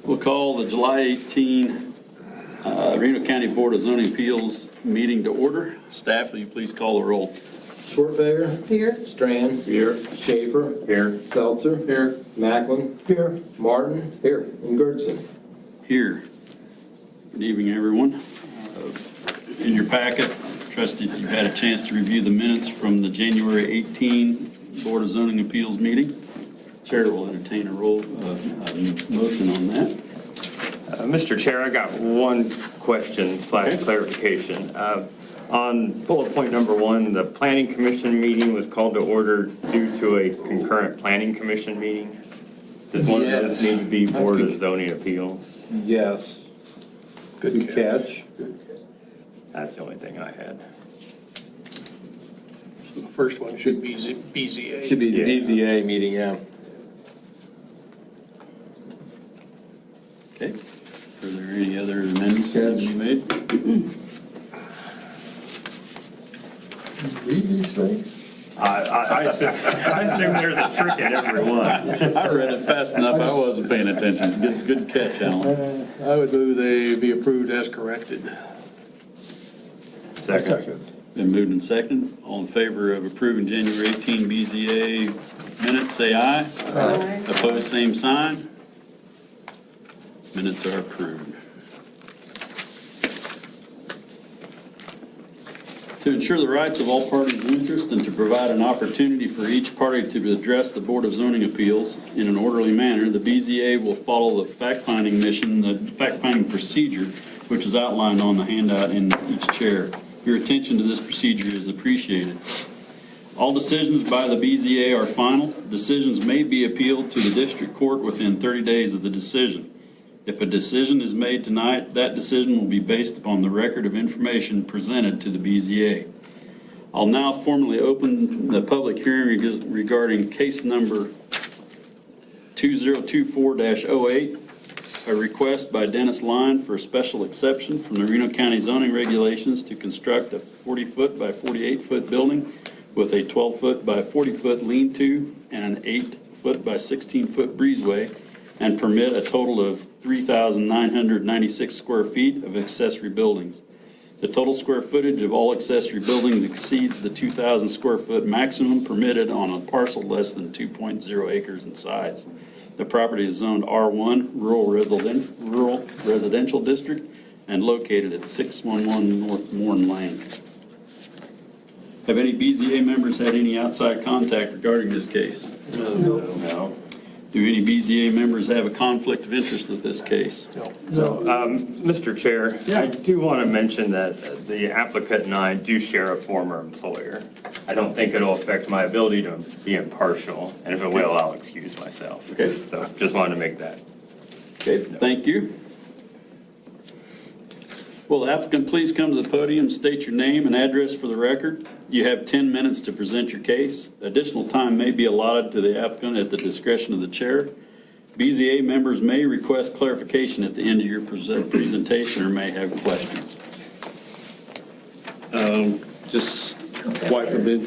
We'll call the July 18 Reno County Board of Zoning Appeals meeting to order. Staff, will you please call the roll? Shortfager. Here. Strand. Here. Schaefer. Here. Seltzer. Here. Macklin. Here. Martin. Here. And Gertson. Here. Good evening, everyone. In your packet, trusted you had a chance to review the minutes from the January 18 Board of Zoning Appeals meeting. Chair will entertain a motion on that. Mr. Chair, I got one question / clarification. On bullet point number 1, the Planning Commission meeting was called to order due to a concurrent Planning Commission meeting. Does one of those need to be Board of Zoning Appeals? Yes. Good catch. That's the only thing I had. The first one should be BZA. Should be the Yeah. BZA meeting, yeah. Okay. Are there any other amendments that have been made? Read these things? I assume there's a trick in every one. I read it fast enough. I wasn't paying attention. Good catch, Alan. I would move they be approved as corrected. Second. Been moved and seconded. All in favor of approving January 18 BZA minutes, say aye. Aye. Opposed, same sign. Minutes are approved. To ensure the rights of all parties of interest and to provide an opportunity for each party to address the Board of Zoning Appeals in an orderly manner, the BZA will follow the fact-finding mission, the fact-finding procedure, which is outlined on the handout in each chair. Your attention to this procedure is appreciated. All decisions by the BZA are final. Decisions may be appealed to the district court within 30 days of the decision. If a decision is made tonight, that decision will be based upon the record of information presented to the BZA. I'll now formally open the public hearing regarding case number 2024-08, a request by Dennis Line for a special exception from the Reno County zoning regulations to construct a 40-foot by 48-foot building with a 12-foot by 40-foot lean-to and an 8-foot by 16-foot breezeway, and permit a total of 3,996 square feet of accessory buildings. The total square footage of all accessory buildings exceeds the 2,000 square foot maximum permitted on a parcel less than 2.0 acres in size. The property is zoned R1, Rural Residential District, and located at 611 North Morn Lane. Have any BZA members had any outside contact regarding this case? No. Do any BZA members have a conflict of interest with this case? Mr. Chair, I do want to mention that the applicant and I do share a former employer. I don't think it'll affect my ability to be impartial, and if it will, I'll excuse myself. Okay. So just wanted to make that. Okay, thank you. Will the applicant please come to the podium, state your name and address for the record? You have 10 minutes to present your case. Additional time may be allotted to the applicant at the discretion of the chair. BZA members may request clarification at the end of your presentation or may have questions. Just quite forbid.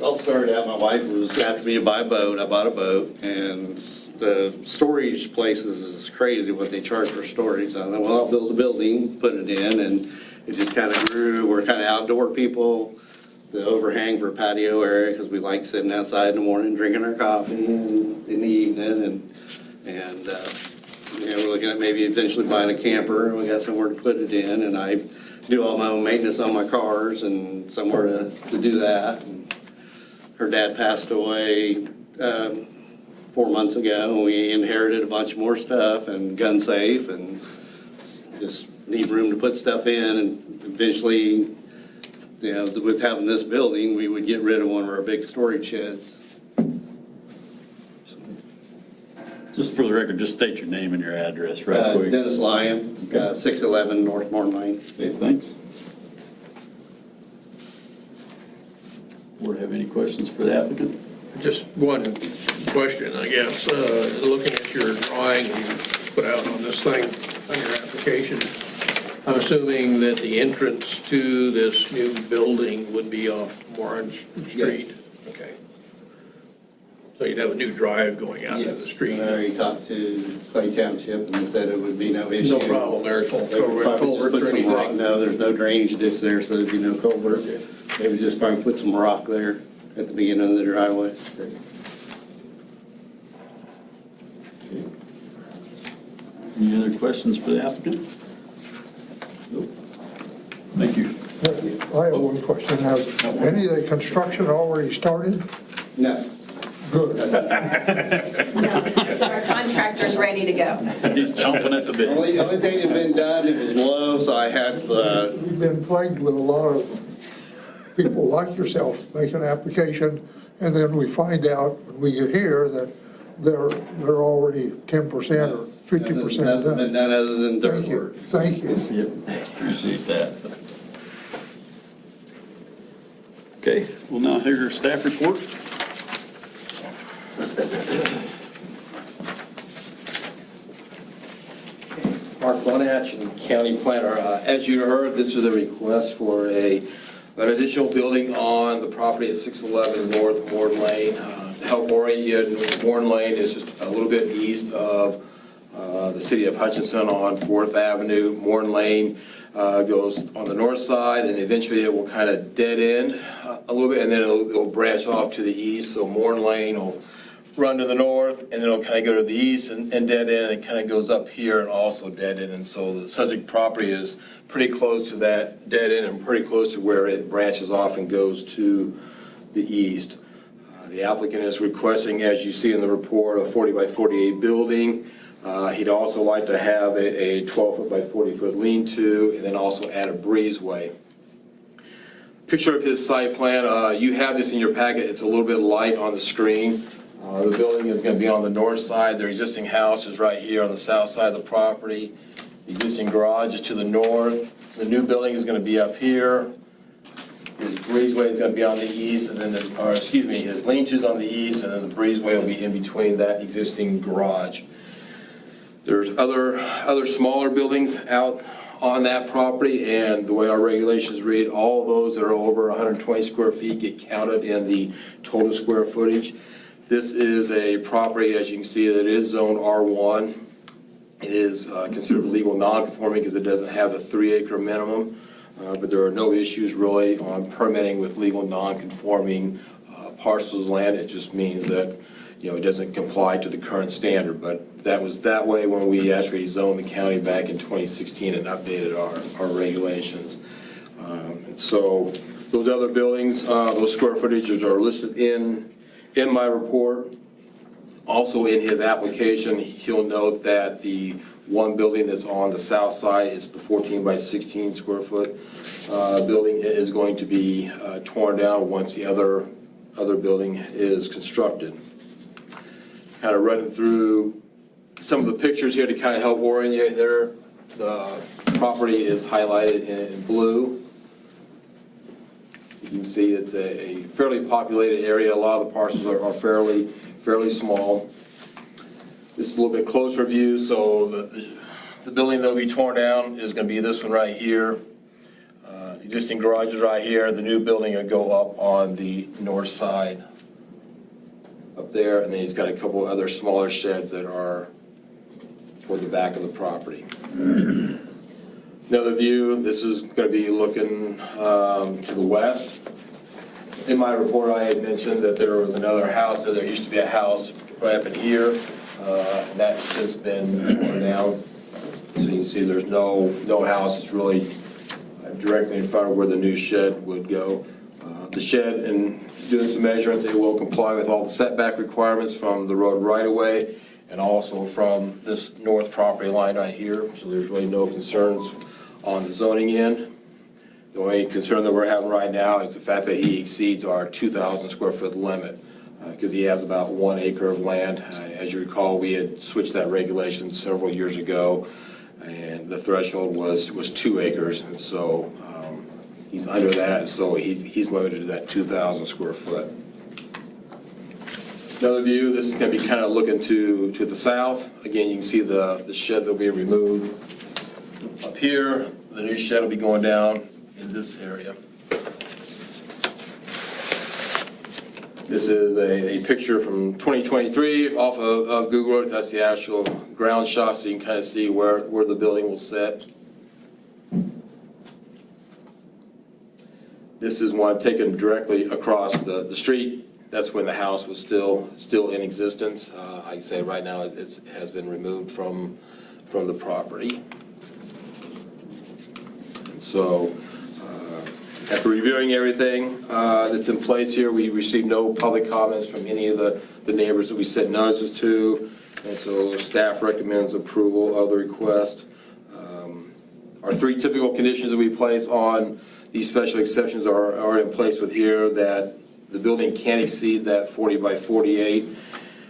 I'll start out. My wife was after me to buy a boat. I bought a boat, and the storage places is crazy what they charge for storage. I thought, well, I'll build a building, put it in, and it just kind of grew. We're kind of outdoor people. The overhang for patio area because we like sitting outside in the morning, drinking our coffee in the evening, and we're looking at maybe eventually buying a camper, and we got somewhere to put it in, and I do all my own maintenance on my cars and somewhere to do that. And her dad passed away 4 months ago, and we inherited a bunch more stuff and gun safe, and just need room to put stuff in, and eventually, with having this building, we would get rid of one of our big storage sheds. Just for the record, just state your name and your address right quick. Dennis Lyon, 611 North Morn Lane. Okay, thanks. Board have any questions for the applicant? Just one question, I guess. Looking at your drawing you put out on this thing, on your application, I'm assuming that the entrance to this new building would be off Warren Street? Okay. So you'd have a new drive going out to the street. And I already talked to Clay Township, and they said it would be no issue. No problem there, it's all They would probably just culverts put or some rock. anything. No, there's no drainage ditch there, so there'd be no culvert. They would just probably put some rock there at the beginning of the driveway. Any other questions for the applicant? Nope. Thank you. I have one question. Has any of the construction already started? No. Good. Our contractor's ready to go. He's chomping at the bit. Only thing that's been done, it was low, so I had, We've been plagued with a lot of people like yourself make an application, and then we find out, when we get here, that they're already 10% or 50% nothing been done. done other than dirt Thank you, work. thank you. Yep, appreciate that. Okay, we'll now hear your staff report. Mark Bonatch, and County Planner. As you heard, this is a request for an additional building on the property at 611 North Warren Lane. To help orient you, Warren Lane is just a little bit east of the city of Hutchinson on 4th Avenue. Warren Lane goes on the north side, and eventually it will kind of dead end a little bit, and then it'll branch off to the east. So Warren Lane will run to the north, and then it'll kind of go to the east and dead end. It kind of goes up here and also dead end. And so the subject property is pretty close to that dead end and pretty close to where it branches off and goes to the east. The applicant is requesting, as you see in the report, a 40 by 48 building. He'd also like to have a 12-foot by 40-foot lean-to, and then also add a breezeway. Picture of his site plan. You have this in your packet. It's a little bit light on the screen. The building is going to be on the north side. Their existing house is right here on the south side of the property. The existing garage is to the north. The new building is going to be up here. His breezeway is going to be on the east, and then his lean-to's on the east, and then the breezeway will be in between that existing garage. There's other smaller buildings out on that property, and the way our regulations read, all of those that are over 120 square feet get counted in the total square footage. This is a property, as you can see, that is zone R1. It is considered legal non-conforming because it doesn't have a 3-acre minimum, but there are no issues really on permitting with legal non-conforming parcels of land. It just means that, it doesn't comply to the current standard, but that was that way when we actually zoned the county back in 2016 and updated our regulations. And so those other buildings, those square footages are listed in my report. Also in his application, he'll note that the one building that's on the south side is the 14 by 16 square foot building is going to be torn down once the other building is constructed. Kind of running through some of the pictures here to kind of help orient you there. The property is highlighted in blue. You can see it's a fairly populated area. A lot of the parcels are fairly small. This is a little bit closer view. So the building that will be torn down is going to be this one right here. Existing garage is right here. The new building will go up on the north side up there, and then he's got a couple other smaller sheds that are toward the back of the property. Another view, this is going to be looking to the west. In my report, I had mentioned that there was another house, so there used to be a house right up in here, and that's since been torn down. So you can see there's no house. It's really directly in front of where the new shed would go. The shed, and doing some measurements, it will comply with all the setback requirements from the road right-of-way and also from this north property line right here. So there's really no concerns on the zoning end. The only concern that we're having right now is the fact that he exceeds our 2,000 square foot limit because he has about 1 acre of land. As you recall, we had switched that regulation several years ago, and the threshold was 2 acres, and so he's under that, and so he's limited to that 2,000 square foot. Another view, this is going to be kind of looking to the south. Again, you can see the shed that will be removed. Up here, the new shed will be going down in this area. This is a picture from 2023 off of Google Earth. That's the actual ground shot, so you can kind of see where the building will sit. This is one taken directly across the street. That's when the house was still in existence. I say right now it has been removed from the property. So after reviewing everything that's in place here, we received no public comments from any of the neighbors that we sent notices to, and so staff recommends approval of the request. Our three typical conditions that we place on these special exceptions are in place with here, that the building can't exceed that 40 by 48,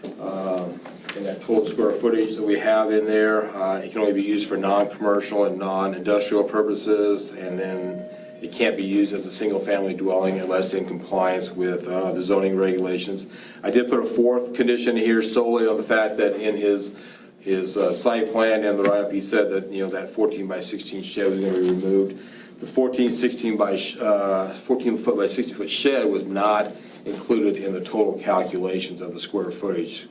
and that total square footage that we have in there. It can only be used for non-commercial and non-industrial purposes, and then it can't be used as a single-family dwelling unless in compliance with the zoning regulations. I did put a fourth condition here solely on the fact that in his site plan and the write-up, he said that, that 14 by 16 shed was going to be removed. The 14 foot by 60 foot shed was not included in the total calculations of the square footage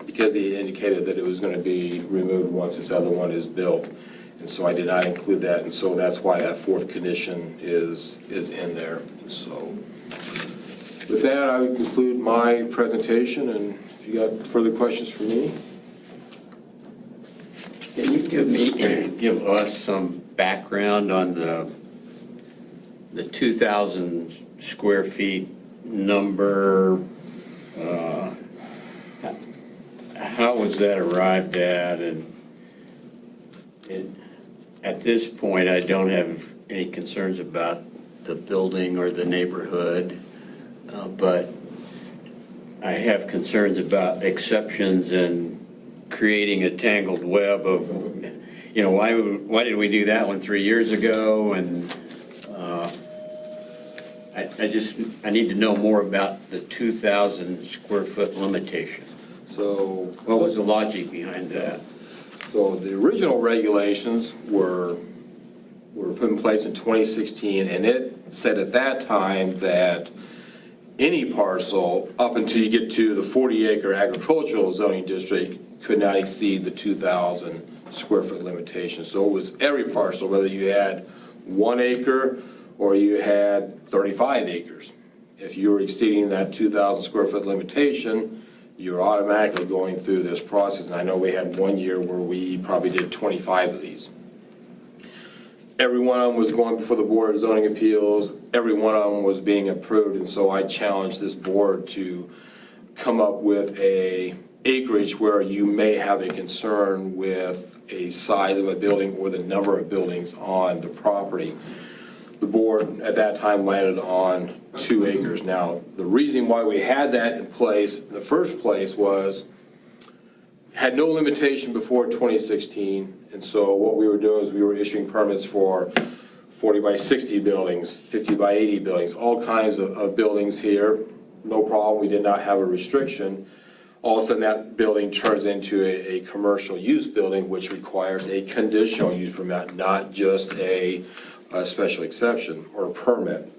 because he indicated that it was going to be removed once this other one is built. And so I did not include that, and so that's why that fourth condition is in there. So with that, I would conclude my presentation, and if you got further questions for me. Can you give us some background on the 2,000 square feet number? How was that arrived at? And at this point, I don't have any concerns about the building or the neighborhood, but I have concerns about exceptions and creating a tangled web of, why did we do that one 3 years ago? And I need to know more about the 2,000 square foot limitation. So What was the logic behind that? So the original regulations were put in place in 2016, and it said at that time that any parcel up until you get to the 40-acre agricultural zoning district could not exceed the 2,000 square foot limitation. So it was every parcel, whether you had 1 acre or you had 35 acres. If you were exceeding that 2,000 square foot limitation, you're automatically going through this process. And I know we had 1 year where we probably did 25 of these. Every one of them was going before the Board of Zoning Appeals. Every one of them was being approved. And so I challenged this board to come up with a acreage where you may have a concern with a size of a building or the number of buildings on the property. The board at that time landed on 2 acres. Now, the reason why we had that in place in the first place was had no limitation before 2016, and so what we were doing is we were issuing permits for 40 by 60 buildings, 50 by 80 buildings, all kinds of buildings here. No problem, we did not have a restriction. All of a sudden, that building turns into a commercial use building, which requires a conditional use permit, not just a special exception or a permit.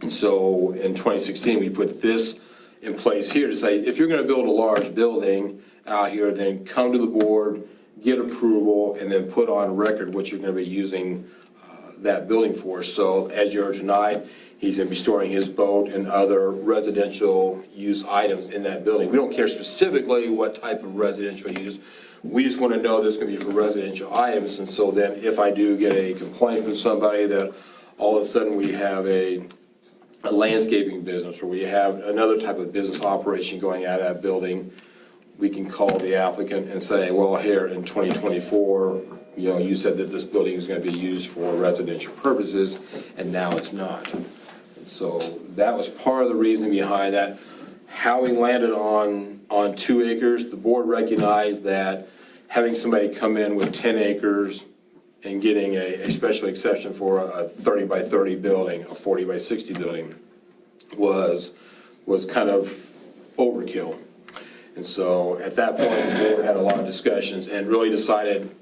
And so in 2016, we put this in place here to say, if you're going to build a large building out here, then come to the board, get approval, and then put on record what you're going to be using that building for. So as you heard tonight, he's going to be storing his boat and other residential use items in that building. We don't care specifically what type of residential use. We just want to know this is going to be for residential items. And so then if I do get a complaint from somebody that all of a sudden we have a landscaping business or we have another type of business operation going out of that building, we can call the applicant and say, well, here in 2024, you said that this building is going to be used for residential purposes, and now it's not. And so that was part of the reason behind that. How we landed on 2 acres, the board recognized that having somebody come in with 10 acres and getting a special exception for a 30 by 30 building, a 40 by 60 building, was kind of overkill. And so at that point, the board had a lot of discussions and really decided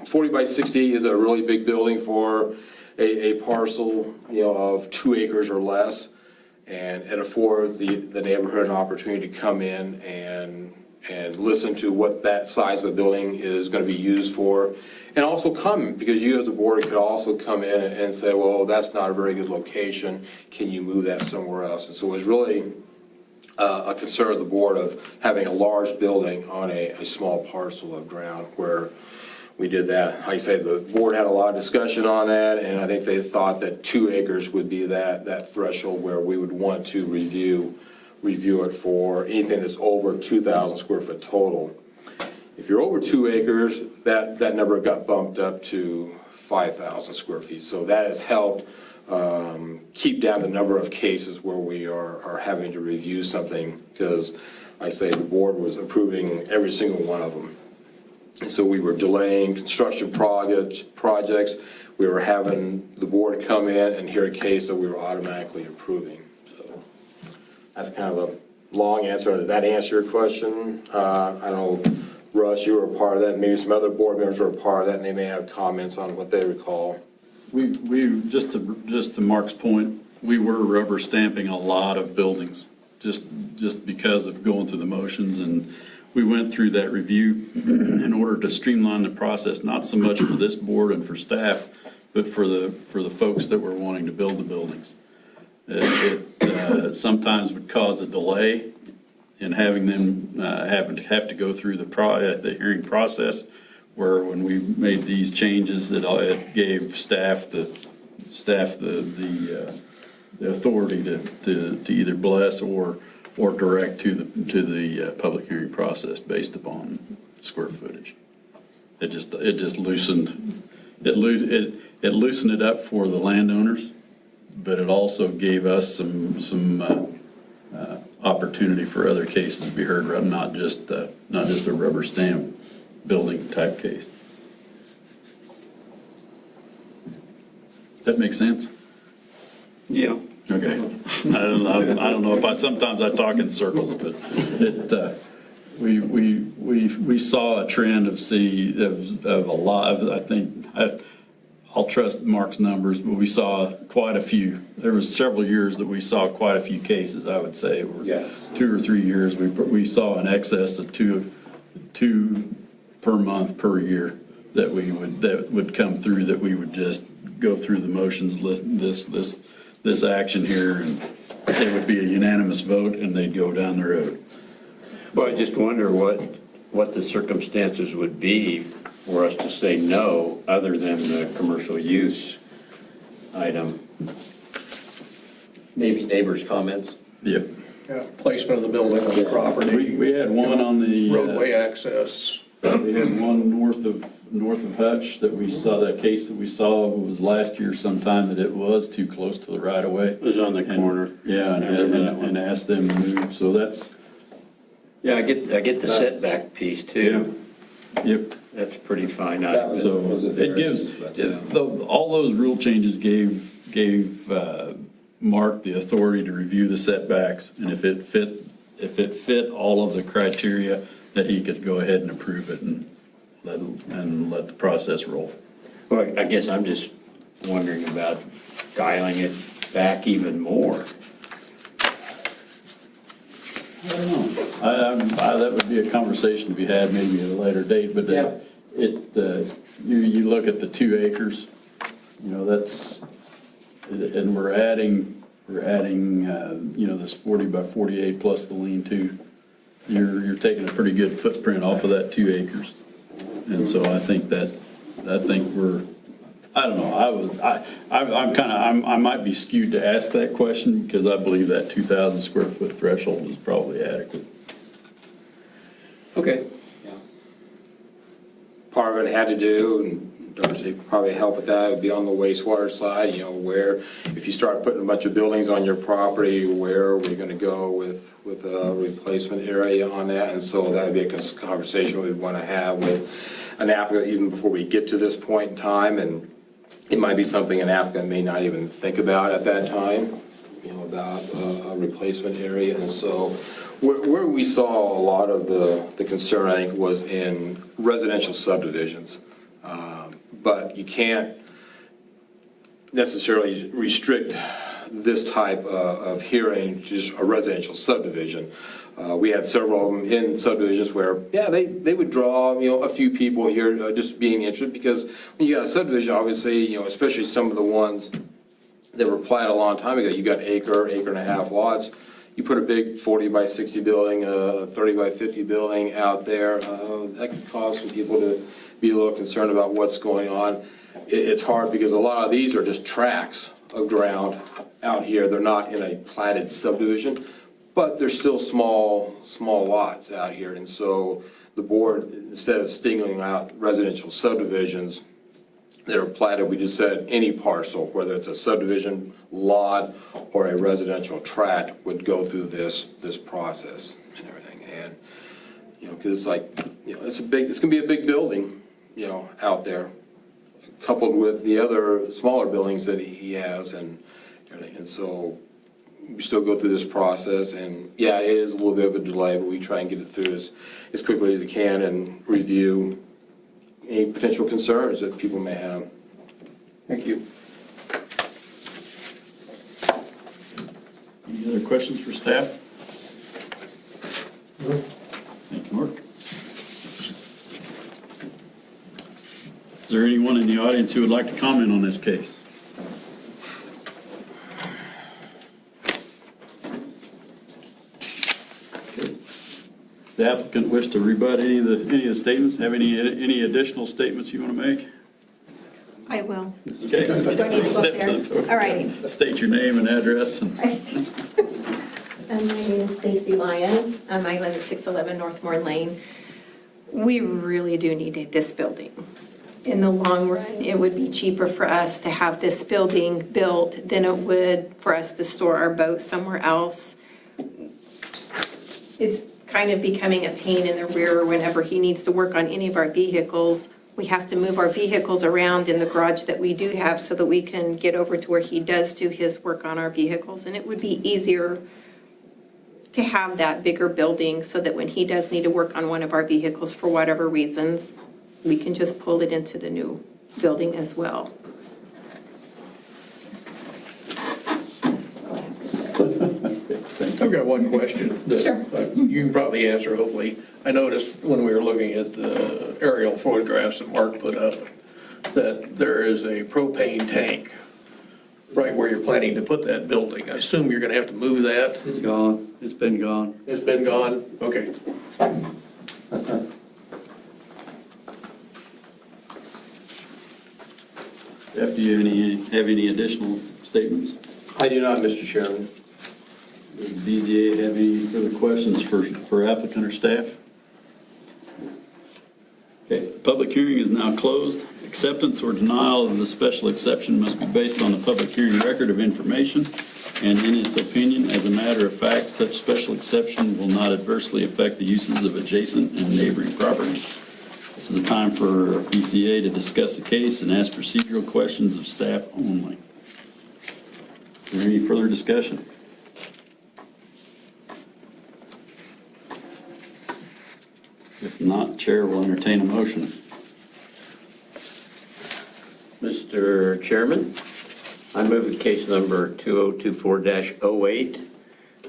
40 by 60 is a really big building for a parcel, of 2 acres or less. and it affords the neighborhood an opportunity to come in and listen to what that size of a building is going to be used for. And also come, because you as a board could also come in and say, well, that's not a very good location, can you move that somewhere else? And so it was really a concern of the board of having a large building on a small parcel of ground where we did that. Like I say, the board had a lot of discussion on that, and I think they thought that 2 acres would be that threshold where we would want to review it for anything that's over 2,000 square foot total. If you're over 2 acres, that number got bumped up to 5,000 square feet. So that has helped keep down the number of cases where we are having to review something, because I say the board was approving every single one of them. And so we were delaying construction projects. We were having the board come in and hear a case that we were automatically approving. So that's kind of a long answer. Did that answer your question? I don't know, Russ, you were a part of that. Maybe some other board members were a part of that, and they may have comments on what they recall. We just to Mark's point, we were rubber stamping a lot of buildings, just because of going through the motions, and we went through that review in order to streamline the process, not so much for this board and for staff, but for the folks that were wanting to build the buildings. It sometimes would cause a delay in having them have to go through the hearing process, where when we made these changes, it gave staff the authority to either bless or direct to the public hearing process based upon square footage. It just loosened it up for the landowners, but it also gave us some opportunity for other cases to be heard, not just a rubber stamp building type case. That makes sense? Yeah. Okay. I don't know if sometimes I talk in circles, but we saw a trend of a lot of, I think, I'll trust Mark's numbers, but we saw quite a few. There was several years that we saw quite a few cases, I would say. Yes. 2 or 3 years, we saw an excess of two per month per year that would come through, that we would just go through the motions, this action here, and it would be a unanimous vote, and they'd go down the road. Well, I just wonder what the circumstances would be for us to say no, other than the commercial use item. Maybe neighbors' comments? Yep. Yeah, placement of the building on the property, We had one on the roadway access. we had one north of Hutch that we saw. That case that we saw was last year sometime, that it was too close to the right of way. It was on the corner. Yeah, and asked them to move. So that's, Yeah, I get the setback piece too. yep. That's pretty fine. So it gives, all those rule changes gave Mark the authority to review the setbacks, and if it fit all of the criteria, that he could go ahead and approve it and let the process roll. Well, I guess I'm just wondering about dialing it back even more. I don't know. That would be a conversation to be had maybe at a later date, but you look at the 2 acres, that's, and we're adding, this 40 by 48 plus the lean-to. You're taking a pretty good footprint off of that 2 acres. And so I think we're, I don't know, I might be skewed to ask that question, because I believe that 2,000 square foot threshold is probably adequate. Okay. Part of it had to do, and Darcy could probably help with that, would be on the wastewater side, where if you start putting a bunch of buildings on your property, where are we gonna go with a replacement area on that? And so that would be a conversation we'd wanna have with an applicant even before we get to this point in time, and it might be something an applicant may not even think about at that time, about a replacement area. And so where we saw a lot of the concern, I think, was in residential subdivisions. But you can't necessarily restrict this type of hearing, just a residential subdivision. We had several of them in subdivisions where, yeah, they would draw, a few people here just being interested, because when you got a subdivision, obviously, especially some of the ones that were platted a long time ago, you got acre and a half lots. You put a big 40 by 60 building, a 30 by 50 building out there, that could cause some people to be a little concerned about what's going on. It's hard because a lot of these are just tracts of ground out here. They're not in a platted subdivision, but they're still small lots out here. And so the board, instead of singling out residential subdivisions that are platted, we just said any parcel, whether it's a subdivision lot or a residential tract, would go through this process and everything. And, because it's like, it's gonna be a big building, out there, coupled with the other smaller buildings that he has and everything. And so we still go through this process, and yeah, it is a little bit of a delay, but we try and get it through as quickly as we can and review any potential concerns that people may have. Thank you. Any other questions for staff? Thank you, Mark. Is there anyone in the audience who would like to comment on this case? Okay. The applicant wish to rebut any of the statements? Have any additional statements you want to make? I will. Okay. Do I need to go up Step to there? the podium. All righty. State your name and address. My name is Stacy Lyon. I live at 611 Northmore Lane. We really do need this building. In the long run, it would be cheaper for us to have this building built than it would for us to store our boat somewhere else. It's kind of becoming a pain in the rear whenever he needs to work on any of our vehicles. We have to move our vehicles around in the garage that we do have so that we can get over to where he does do his work on our vehicles. And it would be easier to have that bigger building so that when he does need to work on one of our vehicles for whatever reasons, we can just pull it into the new building as well. I've got one question. that, Sure. You can probably answer, hopefully. I noticed when we were looking at the aerial photographs that Mark put up, that there is a propane tank right where you're planning to put that building. I assume you're gonna have to move that. It's gone. It's been gone. It's been gone? Okay. Jeff, do you have any additional statements? I do not, Mr. Chairman. Does the BZA have any further questions for applicant or staff? Okay, the public hearing is now closed. Acceptance or denial of the special exception must be based on the public hearing record of information, and in its opinion, as a matter of fact, such special exception will not adversely affect the uses of adjacent and neighboring property. This is the time for BCA to discuss the case and ask procedural questions of staff only. Is there any further discussion? If not, Chair will entertain a motion. Mr. Chairman, I move case number 2024-08,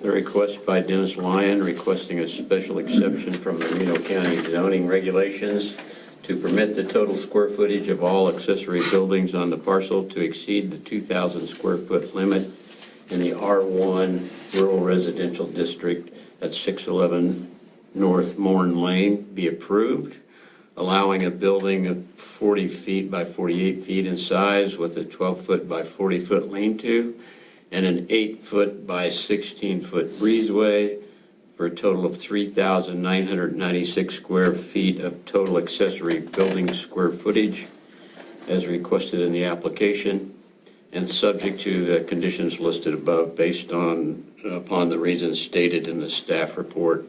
the request by Dennis Lyon requesting a special exception from the Reno County zoning regulations to permit the total square footage of all accessory buildings on the parcel to exceed the 2,000 square foot limit in the R1 Rural Residential District at 611 North Morn Lane be approved, allowing a building of 40 feet by 48 feet in size with a 12-foot by 40-foot lean-to and an 8-foot by 16-foot breezeway for a total of 3,996 square feet of total accessory building square footage as requested in the application and subject to the conditions listed above based upon the reasons stated in the staff report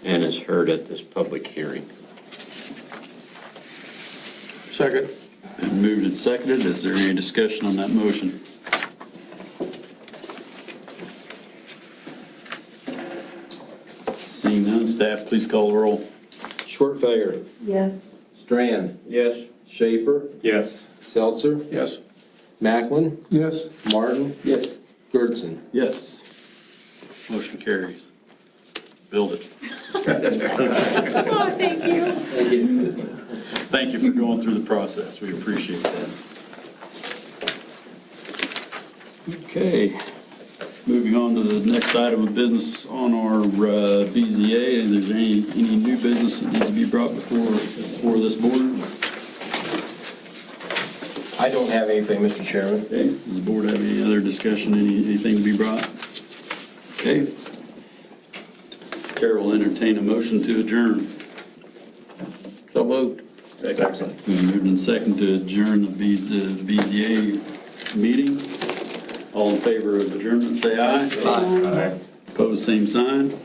and is heard at this public hearing. Second. Been moved and seconded. Is there any discussion on that motion? Seeing none, staff, please call the roll. Shortfager, Yes. Strand, Yes. Schaefer, Yes. Seltzer, Yes. Macklin, Yes, Martin. Yes. Gertson. Yes. Motion carries. Build it. Oh, thank you. Thank you for going through the process. We appreciate that. Okay, moving on to the next item of business on our BZA. Is there any new business that needs to be brought before this board? I don't have anything, Mr. Chairman. Okay, does the board have any other discussion, anything to be brought? Okay. Chair will entertain a motion to adjourn. So moved. Second. We moved in second to adjourn the BZA meeting. All in favor of adjournment, say aye. Aye. Opposed, same sign.